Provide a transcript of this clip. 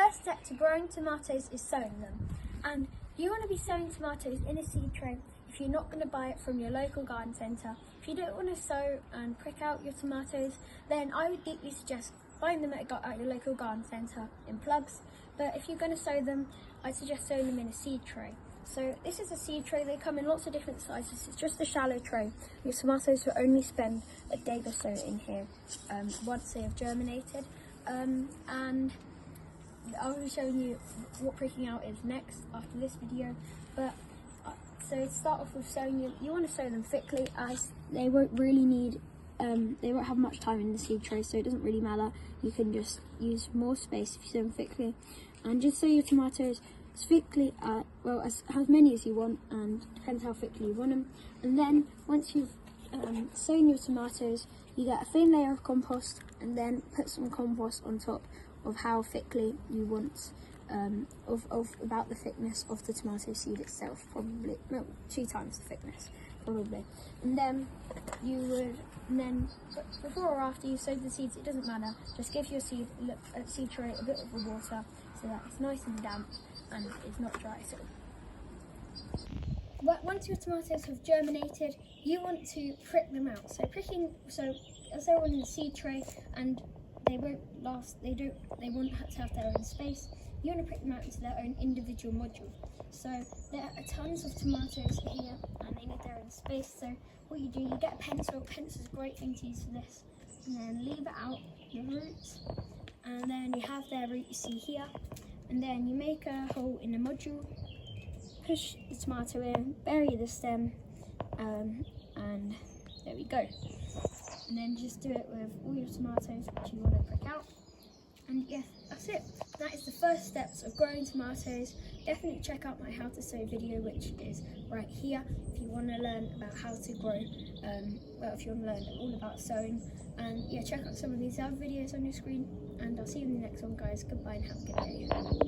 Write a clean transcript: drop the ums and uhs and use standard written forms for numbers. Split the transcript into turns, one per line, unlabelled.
first step to growing tomatoes is sowing them. And you want to be sowing tomatoes in a seed tray if you're not going to buy it from your local garden centre. If you don't want to sow and prick out your tomatoes, then I would deeply suggest buying them at your local garden centre in plugs. But if you're going to sow them, I'd suggest sowing them in a seed tray. So this is a seed tray. They come in lots of different sizes. It's just a shallow tray. Your tomatoes will only spend a day or so in here once they have germinated. And I'll be showing you what pricking out is next after this video. But so to start off with sowing, you want to sow them thickly, as they won't really need, they won't have much time in the seed tray, so it doesn't really matter. You can just use more space if you sow them thickly, and just sow your tomatoes as thickly, well, as many as you want, and depends how thickly you want them. And then once you've sown your tomatoes, you get a thin layer of compost, and then put some compost on top of how thickly you want, of about the thickness of the tomato seed itself, probably, no, 2 times the thickness, probably. And then you would, before or after you sowed the seeds, it doesn't matter, just give your seed tray a bit of water so that it's nice and damp and it's not dry. So once your tomatoes have germinated, you want to prick them out. So as they're on the seed tray and they won't last, they won't have to have their own space, you want to prick them out into their own individual module. So there are tons of tomatoes here and they need their own space. So what you do, you get a pencil. Pencil is a great thing to use for this. And then leave it out the roots, and then you have their root you see here. And then you make a hole in the module, push the tomato in, bury the stem, and there we go. And then just do it with all your tomatoes which you want to prick out. And yeah, that's it. That is the first steps of growing tomatoes. Definitely check out my how to sow video, which is right here, if you want to learn about how to grow, well, if you want to learn all about sowing. And yeah, check out some of these other videos on your screen, and I'll see you in the next one, guys. Goodbye and have a good day.